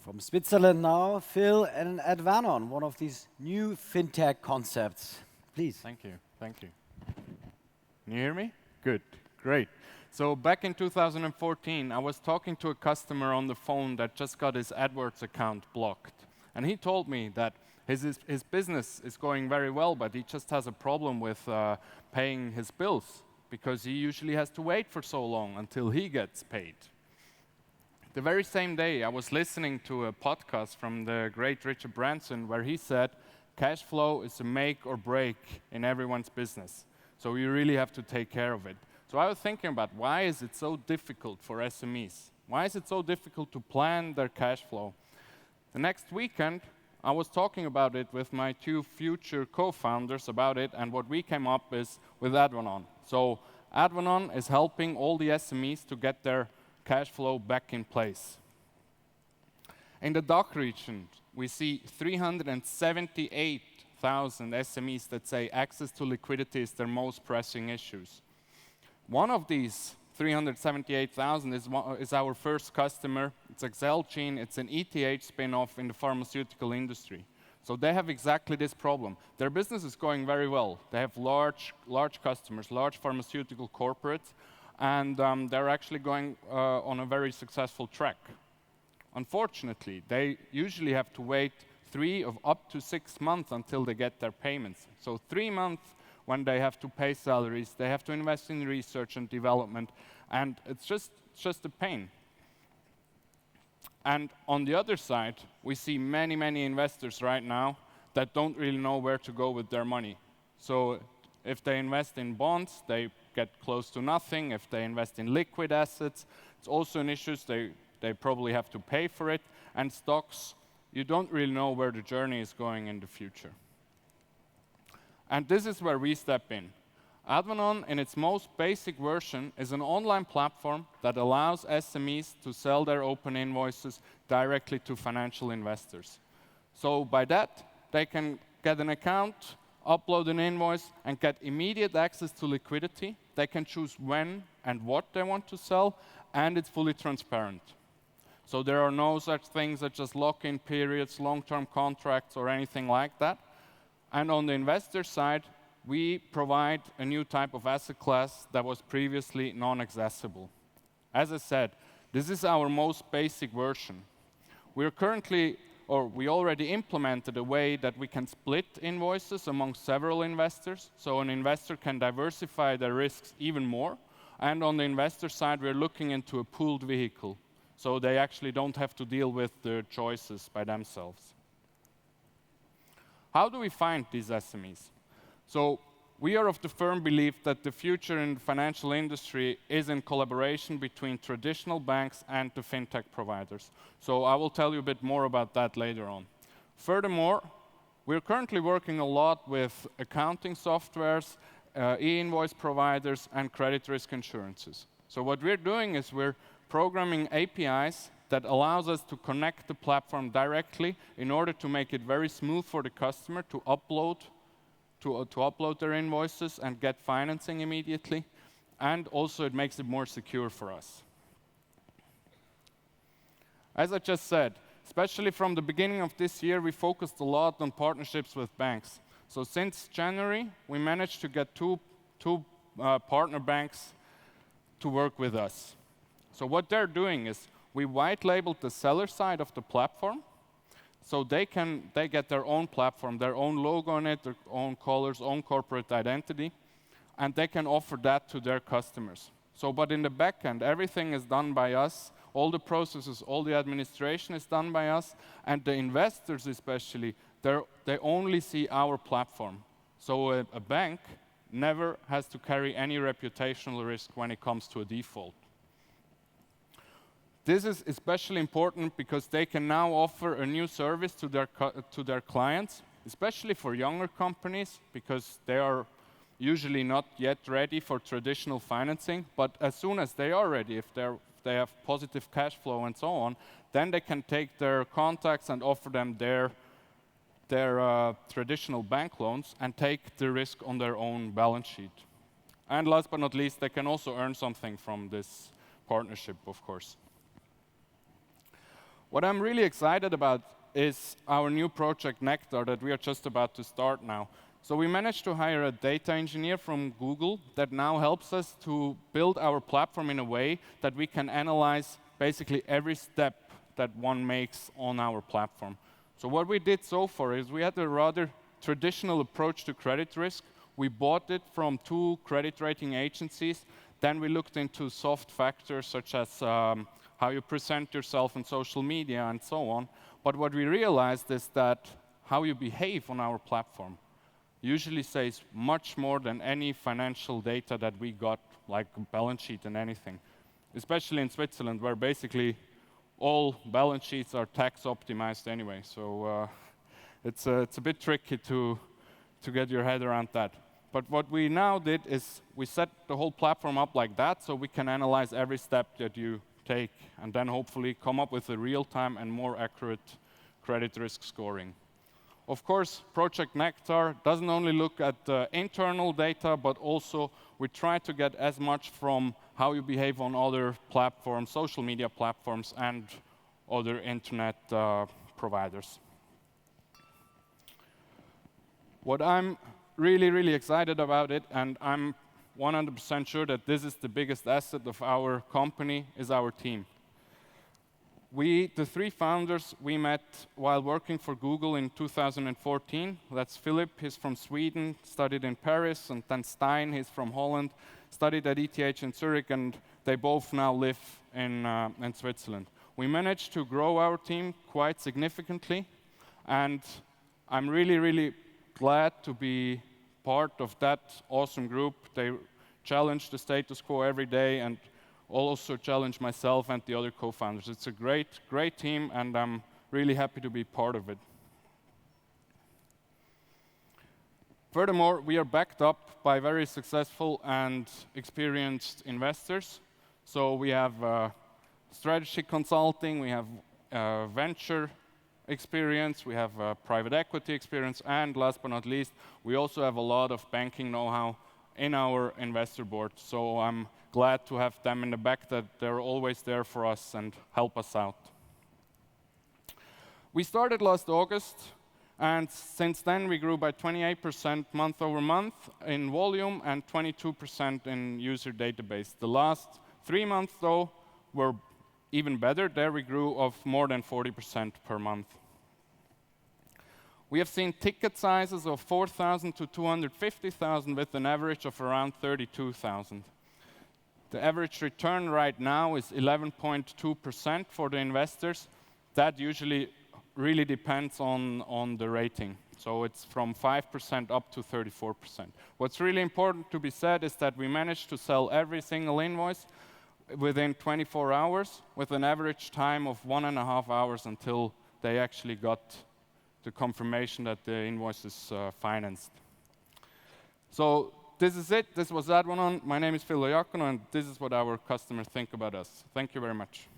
From Switzerland now, Phil and Advanon, one of these new fintech concepts. Please. Thank you. Thank you. Can you hear me? Good. Great. So back in 2014, I was talking to a customer on the phone that just got his AdWords account blocked. And he told me that his business is going very well, but he just has a problem with paying his bills because he usually has to wait for so long until he gets paid. The very same day, I was listening to a podcast from the great Richard Branson where he said, cash flow is a make or break in everyone's business. So you really have to take care of it. So I was thinking about why is it so difficult for SMEs? Why is it so difficult to plan their cash flow? The next weekend, I was talking about it with my two future co-founders about it, and what we came up with Advanon. So Advanon is helping all the SMEs to get their cash flow back in place. In the DACH region, we see 378,000 SMEs that say access to liquidity is their most pressing issues. One of these 378,000 is our first customer. It's Axel. It's an ETH spin-off in the pharmaceutical industry. So they have exactly this problem. Their business is going very well. They have large customers, large pharmaceutical corporates, and they're actually going on a very successful track. Unfortunately, they usually have to wait 3 of up to 6 months until they get their payments. So 3 months when they have to pay salaries, they have to invest in research and development, and it's just a pain. And on the other side, we see many investors right now that don't really know where to go with their money. So if they invest in bonds, they get close to nothing. If they invest in liquid assets, it's also an issue. They probably have to pay for it. And stocks, you don't really know where the journey is going in the future. And this is where we step in. Advanon, in its most basic version, is an online platform that allows SMEs to sell their open invoices directly to financial investors. So by that, they can get an account, upload an invoice, and get immediate access to liquidity. They can choose when and what they want to sell, and it's fully transparent. So there are no such things such as lock-in periods, long-term contracts, or anything like that. And on the investor side, we provide a new type of asset class that was previously non-accessible. As I said, this is our most basic version. We already implemented a way that we can split invoices among several investors, so an investor can diversify their risks even more. And on the investor side, we're looking into a pooled vehicle, so they actually don't have to deal with their choices by themselves. How do we find these SMEs? So we are of the firm belief that the future in the financial industry is in collaboration between traditional banks and the fintech providers. So I will tell you a bit more about that later on. Furthermore, we're currently working a lot with accounting softwares, e-invoice providers, and credit risk insurances. So what we're doing is we're programming APIs that allows us to connect the platform directly in order to make it very smooth for the customer to upload their invoices and get financing immediately, and also it makes it more secure for us. As I just said, especially from the beginning of this year, we focused a lot on partnerships with banks. So since January, we managed to get two partner banks to work with us. So what they're doing is we white labeled the seller side of the platform, so they get their own platform, their own logo on it, their own colors, own corporate identity, and they can offer that to their customers. So, but in the back end, everything is done by us. All the processes, all the administration is done by us, and the investors especially, they only see our platform. So a bank never has to carry any reputational risk when it comes to a default. This is especially important because they can now offer a new service to their clients, especially for younger companies, because they are usually not yet ready for traditional financing. But as soon as they are ready, if they have positive cash flow and so on, then they can take their contacts and offer them their traditional bank loans and take the risk on their own balance sheet. And last but not least, they can also earn something from this partnership, of course. What I'm really excited about is our new project Nectar that we are just about to start now. So we managed to hire a data engineer from Google that now helps us to build our platform in a way that we can analyze basically every step that one makes on our platform. So what we did so far is we had a rather traditional approach to credit risk. We bought it from 2 credit rating agencies. Then we looked into soft factors such as how you present yourself on social media and so on. But what we realized is that how you behave on our platform usually says much more than any financial data that we got, like a balance sheet and anything. Especially in Switzerland, where basically all balance sheets are tax optimized anyway. So it's a bit tricky to get your head around that. But what we now did is we set the whole platform up like that so we can analyze every step that you take and then hopefully come up with a real-time and more accurate credit risk scoring. Of course, Project Nectar doesn't only look at internal data, but also we try to get as much from how you behave on other platforms, social media platforms, and other internet providers. What I'm really, really excited about it, and I'm 100% sure that this is the biggest asset of our company, is our team. We, the 3 founders, we met while working for Google in 2014. That's Philip, he's from Sweden, studied in Paris, and then Stein, he's from Holland, studied at ETH in Zurich, and they both now live in Switzerland. We managed to grow our team quite significantly, and I'm really, really glad to be part of that awesome group. They challenge the status quo every day and also challenge myself and the other co-founders. It's a great, great team, and I'm really happy to be part of it. Furthermore, we are backed up by very successful and experienced investors. So we have strategy consulting, we have venture experience, we have private equity experience, and last but not least, we also have a lot of banking know-how in our investor board. So I'm glad to have them in the back, that they're always there for us and help us out. We started last August, and since then we grew by 28% month over month in volume and 22% in user database. The last 3 months, though, were even better. There we grew of more than 40% per month. We have seen ticket sizes of 4,000 to 250,000 with an average of around 32,000. The average return right now is 11.2% for the investors. That usually really depends on the rating. So it's from 5% up to 34%. What's really important to be said is that we managed to sell every single invoice within 24 hours with an average time of 1.5 hours until they actually got the confirmation that the invoice is financed. So this is it. This was Advanon. My name is Lojacono, and this is what our customers think about us. Thank you very much.